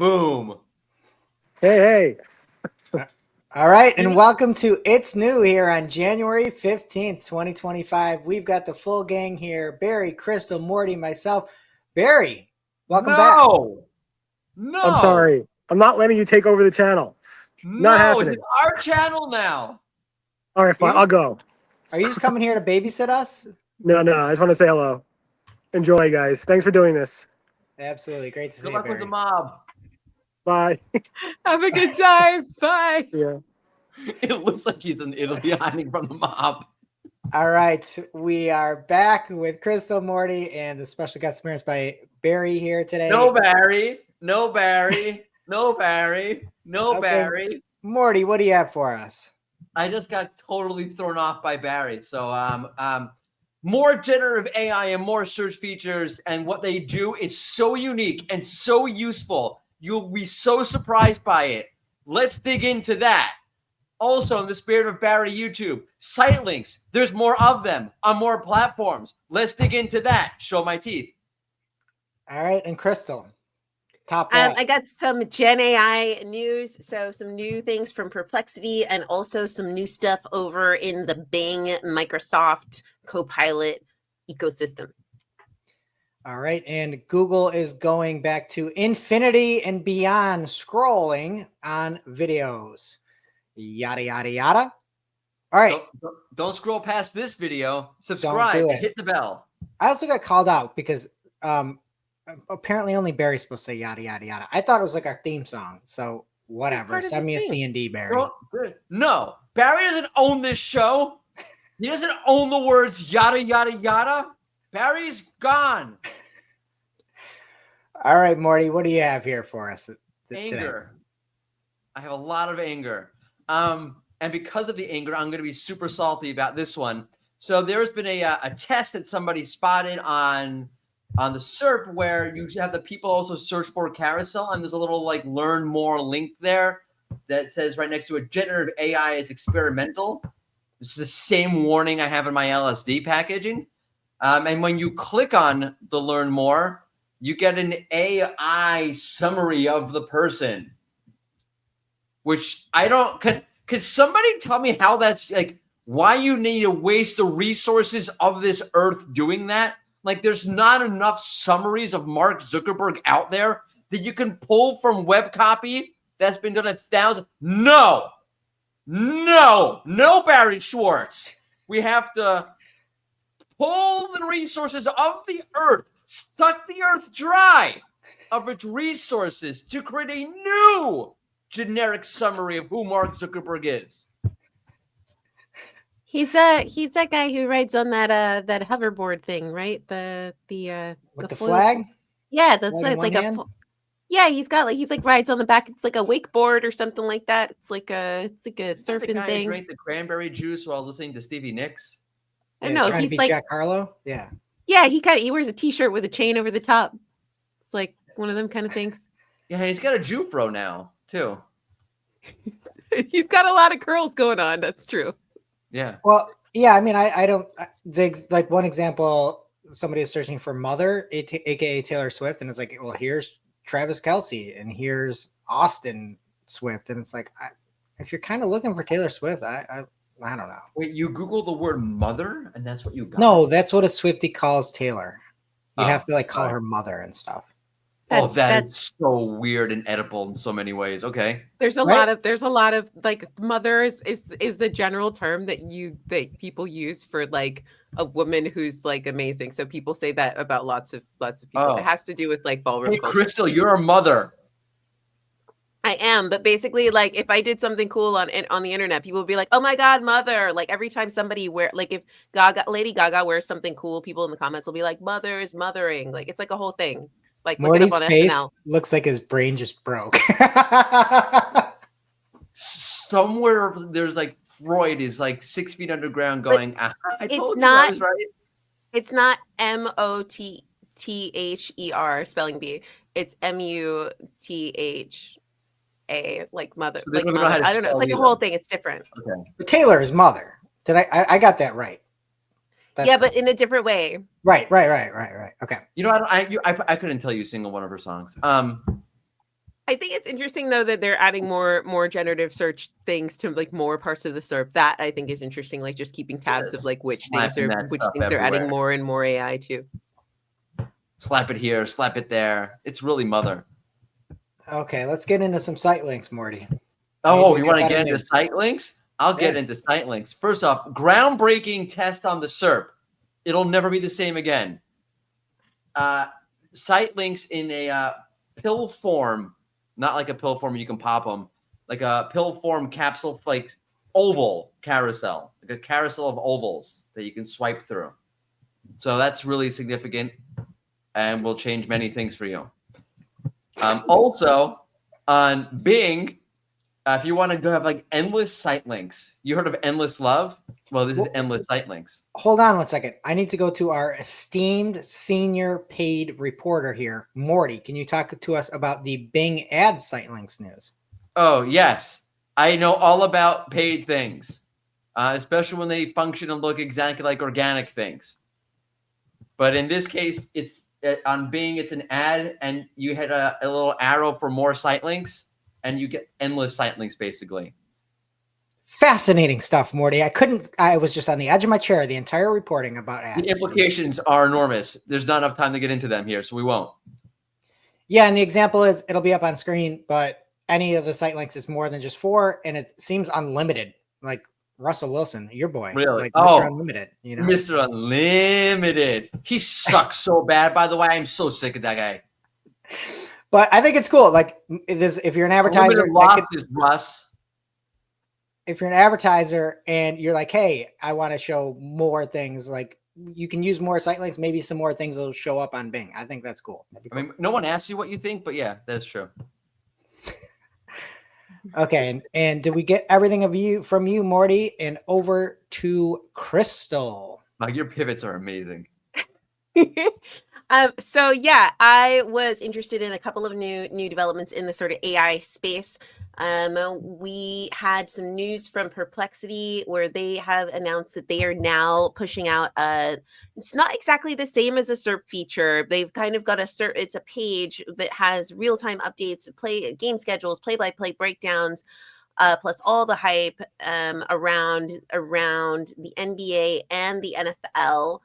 Boom. Hey. All right, and welcome to It's New here on January 15th, 2025. We've got the full gang here. Barry, Crystal, Morty, myself. Barry, welcome back. No. I'm sorry. I'm not letting you take over the channel. Not happening. It's our channel now. All right, fine. I'll go. Are you just coming here to babysit us? No. I just want to say hello. Enjoy, guys. Thanks for doing this. Absolutely. Great to see you, Good luck Barry. with the mob. Bye. Have a good time. Bye. Yeah. It looks like he's in Italy hiding from the mob. All right, we are back with Crystal, Morty, and the special guest appearance by Barry here today. No Barry. Okay. Barry. Morty, what do you have for us? I just got totally thrown off by Barry. So more generative AI and more search features, and what they do is so unique and so useful. You'll be so surprised by it. Let's dig into that. Also, in the spirit of Barry YouTube, Sitelinks, there's more of them on more platforms. Let's dig into that. Show my teeth. All right, and Crystal, top I got some Gen AI news. So some new things from Perplexity and also some new stuff over in the Bing Microsoft Copilot ecosystem. All right, and Google is going back to infinity and beyond scrolling on videos. Yada, yada, yada. All right. Don't scroll past this video. Subscribe and hit the bell. I also got called out because apparently only Barry's supposed to say yada, yada, yada. I thought it was like our theme song. So whatever. Send me a C&D, Barry. No, Barry doesn't own this show. He doesn't own the words yada, yada, yada. Barry's gone. All right, Morty, what do you have here for us today? Anger. I have a lot of anger. And because of the anger, I'm going to be super salty about this one. So there's been a test that somebody spotted on the SERP where you have the people also search for carousel, and there's a little like learn more link there that says right next to it, generative AI is experimental. It's the same warning I have in my LSD packaging. And when you click on the learn more, you get an AI summary of the person, which I don't. Could somebody tell me how that's like? Why you need to waste the resources of this earth doing that? Like, there's not enough summaries of Mark Zuckerberg out there that you can pull from web copy that's been done 1,000. No, Barry Schwartz. We have to pull the resources of the earth, suck the earth dry of its resources to create a new generic summary of who Mark Zuckerberg is. He's that guy who rides on that hoverboard thing, right? With the flag? Yeah, that's like a yeah. He's rides on the back. It's like a wakeboard or something like that. It's like a surfing the guy thing. Who drank the cranberry juice while listening to Stevie Nicks. I know he's like Jack Harlow. Yeah. Yeah, he wears a t-shirt with a chain over the top. It's like one of them kind of things. Yeah, he's got a Jufro now too. He's got a lot of curls going on. That's true. Yeah. Well, yeah. I mean, I don't like one example. Somebody is searching for mother, aka Taylor Swift, and it's like, well, here's Travis Kelce and here's Austin Swift, and it's like, if you're kind of looking for Taylor Swift, I don't know. Wait, you Google the word mother, and that's what you got? No, that's what a Swiftie calls Taylor. You have to like call her mother and stuff. That's so weird and edible in so many ways. Okay. There's a lot of like mothers is the general term that people use for like a woman who's like amazing. So people say that about lots of people. Oh. It has to do with like ballroom culture. Crystal, you're a mother. I am, but basically, like, if I did something cool on the internet, people would be like, "Oh my God, mother!" Like every time somebody if Lady Gaga wears something cool, people in the comments will be like, "Mother is mothering." Like it's like a whole thing. Like Morty's face looks like his brain just broke. Somewhere there's like Freud is like 6 feet underground going. I told you I was right. It's not MOTTHER spelling bee. It's MUTH. Like mother, so like mother. I don't know. It's like a whole thing. It's different. Okay. But Taylor is mother. Did I got that right? But in a different way. Right. Okay. You know, I couldn't tell you a single one of her songs. I I think it's interesting though that they're adding more generative search things to like more parts of the SERP. That I think is interesting, like just keeping tabs of like which things Slapping are that which stuff things they're adding everywhere. more and more AI to. Slap it here, slap it there. It's really mother. Okay, let's get into some site links, Morty. Oh, Maybe you we want to got get better into site links? I'll get Yeah. into site links. First off, groundbreaking test on the SERP. It'll never be the same again. Site links in a pill form, not like a pill form you can pop them, like a pill form capsule, like oval carousel, like a carousel of ovals that you can swipe through. So that's really significant and will change many things for you. Also, on Bing, if you want to have like endless site links, you heard of endless love? Well, this is endless site links. Hold on one second. I need to go to our esteemed senior paid reporter here. Morty, can you talk to us about the Bing Ads Sitelinks news? Oh, yes. I know all about paid things, especially when they function and look exactly like organic things. But in this case, it's on Bing, it's an ad, and you hit a little arrow for more site links, and you get endless site links, basically. Fascinating stuff, Morty. I was just on the edge of my chair the entire reporting about ads. The implications are enormous. There's not enough time to get into them here, so we won't. Yeah, and the example is it'll be up on screen, but any of the site links is more than just 4, and it seems unlimited. Like Russell Wilson, your boy. Really? Like Oh, Mr. Unlimited, you know? Mr. Unlimited. He sucks so bad, by the way. I'm so sick of that guy. But I think it's cool. Like if you're an advertiser, Russ. If you're an advertiser and you're like, hey, I want to show more things, like you can use more site links, maybe some more things will show up on Bing. I think that's cool. I mean, no one asks you what you think, but yeah, that's true. Okay, and did we get everything from you, Morty? And over to Crystal. Your pivots are amazing. So yeah, I was interested in a couple of new developments in the sort of AI space. We had some news from Perplexity where they have announced that they are now pushing out it's not exactly the same as a SERP feature. They've kind of got it's a page that has real-time updates, game schedules, play-by-play breakdowns, plus all the hype around the NBA and the NFL.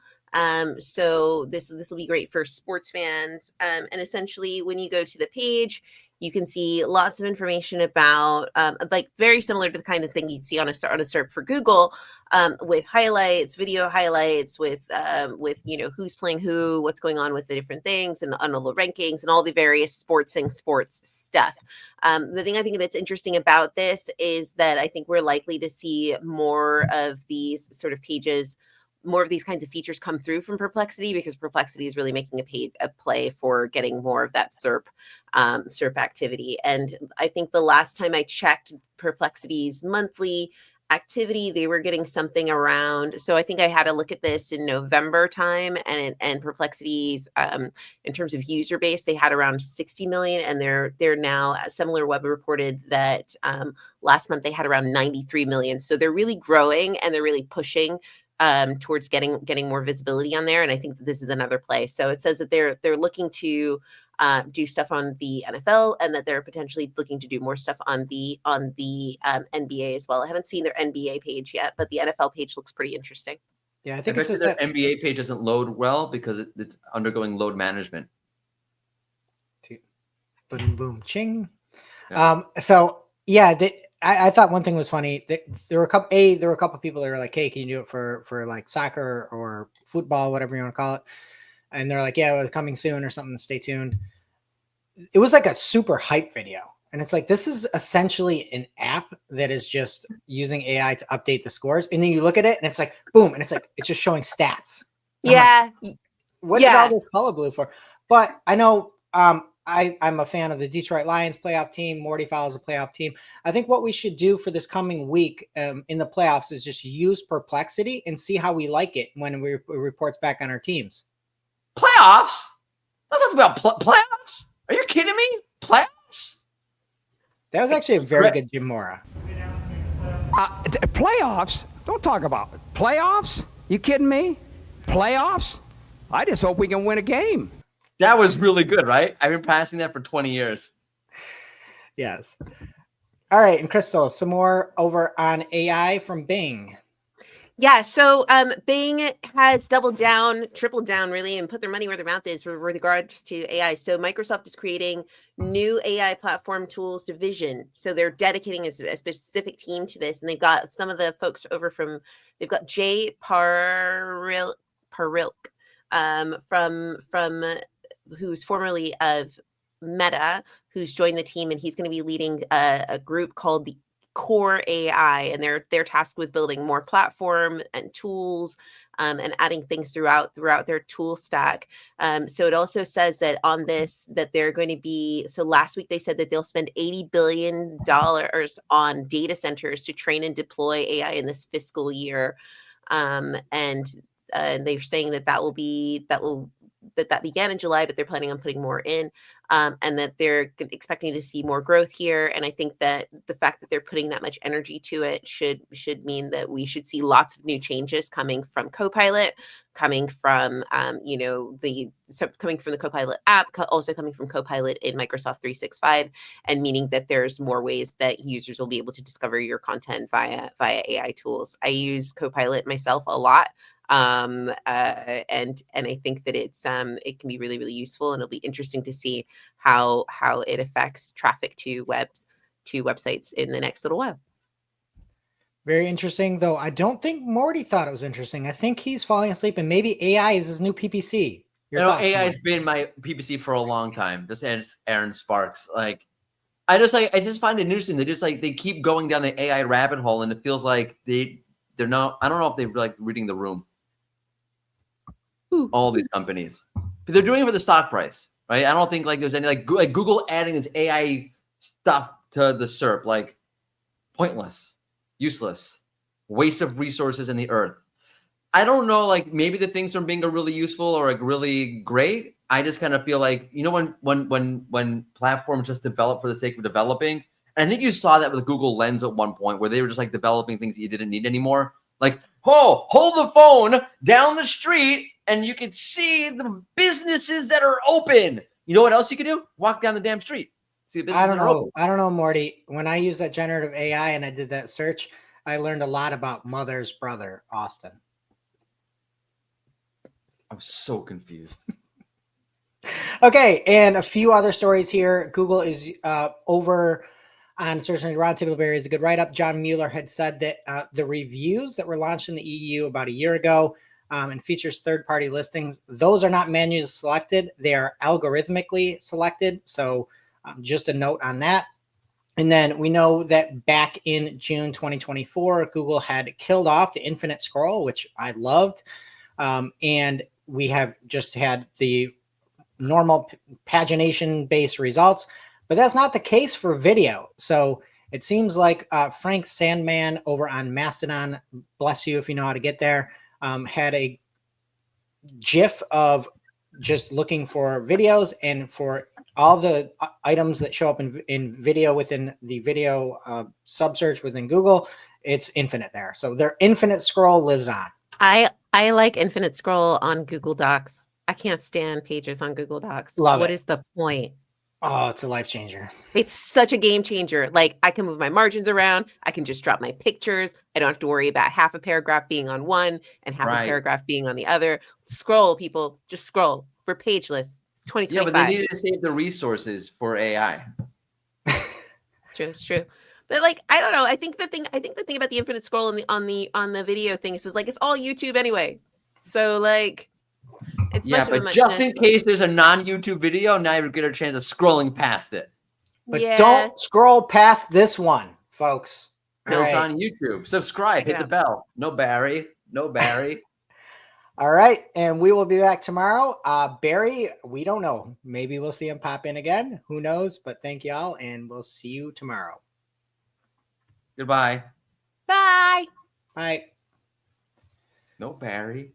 So this will be great for sports fans. And essentially when you go to the page, you can see lots of information about like very similar to the kind of thing you'd see on a SERP for Google, with highlights, video highlights, with who's playing who, what's going on with the different things, and all the rankings and all the various sports stuff. The thing I think that's interesting about this is that I think we're likely to see more of these sort of pages, more of these kinds of features come through from Perplexity, because Perplexity is really making a play for getting more of that SERP activity. And I think the last time I checked Perplexity's monthly activity, they were getting something around. So I think I had a look at this in November time, and Perplexity's in terms of user base, they had around 60 million, and they're now, SimilarWeb reported that last month they had around 93 million. So they're really growing and they're really pushing towards getting more visibility on there. And I think that this is another play. So it says that they're looking to do stuff on the NFL, and that they're potentially looking to do more stuff on the NBA as well. I haven't seen their NBA page yet, but the NFL page looks pretty interesting. Yeah, I think it's just their NBA page doesn't load well because it's undergoing load management. Boom, boom, ching. Yeah. So yeah, I thought one thing was funny. There were a couple of people that were like, "Hey, can you do it for like soccer or football, whatever you want to call it?" And they're like, "Yeah, it's coming soon or something. Stay tuned." It was like a super hype video, and it's like this is essentially an app that is just using AI to update the scores. And then you look at it, and it's like boom, and it's like it's just showing stats. Yeah. Like, what is all this hullabaloo for? But I know. I'm a fan of the Detroit Lions playoff team. Morty follows the playoff team. I think what we should do for this coming week in the playoffs is just use Perplexity and see how we like it when it reports back on our teams. Playoffs? I'm talking about playoffs? Are you kidding me? Playoffs? That was actually a very good Jim Mora. Playoffs? Don't talk about it. Playoffs? You kidding me? Playoffs? I just hope we can win a game. That was really good, right? I've been passing that for 20 years. Yes. All right, and Crystal, some more over on AI from Bing. Yeah, so Bing has doubled down, tripled down, really, and put their money where their mouth is with regards to AI. So Microsoft is creating new AI platform tools division. So they're dedicating a specific team to this, and they've got some of the folks over from. They've got Jay Parilk from who's formerly of Meta, who's joined the team, and he's going to be leading a group called the coreAI, and they're tasked with building more platform and tools, and adding things throughout their tool stack. So it also says that on this that they're going to be. So last week they said that they'll spend $80 billion on data centers to train and deploy AI in this fiscal year, and they're saying that that began in July, but they're planning on putting more in, and that they're expecting to see more growth here. And I think that the fact that they're putting that much energy to it should mean that we should see lots of new changes coming from Copilot, coming from coming from the Copilot app, also coming from Copilot in Microsoft 365, and meaning that there's more ways that users will be able to discover your content via AI tools. I use Copilot myself a lot. And I think that it can be really, really useful, and it'll be interesting to see how it affects traffic to websites in the next little while. Very interesting, though. I don't think Morty thought it was interesting. I think he's falling asleep, and maybe AI is his new PPC. AI has been my PPC for a long time. Just as Aaron Sparks, I just find it interesting. They keep going down the AI rabbit hole, and it feels like they're not. I don't know if they're like reading the room. All these companies, but they're doing it for the stock price, right? I don't think there's any like Google adding this AI stuff to the SERP, pointless, useless, waste of resources in the earth. I don't know, maybe the things from Bing are really useful or really great. I just kind of feel when platforms just develop for the sake of developing, and I think you saw that with Google Lens at one point where they were just developing things that you didn't need anymore. Hold the phone down the street and you can see the businesses that are open. You know what else you can do? Walk down the damn street. See the businesses I don't that are open. know. I don't know, Morty. When I used that generative AI and I did that search, I learned a lot about Mother's brother, Austin. I'm so confused. Okay, and a few other stories here. Google is over on Search Engine Roundtable. Barry is a good write-up. John Mueller had said that the reviews that were launched in the EU about a year ago and features third-party listings, those are not manually selected. They are algorithmically selected. So just a note on that. And then we know that back in June 2024, Google had killed off the infinite scroll, which I loved. And we have just had the normal pagination-based results. But that's not the case for video. So it seems like Frank Sandman over on Mastodon, bless you if you know how to get there, had a GIF of just looking for videos, and for all the items that show up in video within the video sub-search within Google, it's infinite there. So their infinite scroll lives on. I like infinite scroll on Google Docs. I can't stand pages on Google Docs. Love What it. is the point? Oh, it's a life changer. It's such a game changer. I can move my margins around. I can just drop my pictures. I don't have to worry about half a paragraph being on one and half a paragraph being on the other. Scroll, people. Just scroll. We're pageless. It's 2025. Yeah, but they needed to save the resources for AI. It's true. But I don't know. I think the thing about the infinite scroll on the video thing is it's all YouTube anyway. So it's yeah, but just in case there's a non-YouTube video, now you get a chance of scrolling past it. But don't scroll past this one, folks. It's on YouTube. Subscribe, hit the bell. No Barry. All right, and we will be back tomorrow. Barry, we don't know. Maybe we'll see him pop in again. Who knows? But thank y'all, and we'll see you tomorrow. Goodbye. Bye. Bye. No Barry.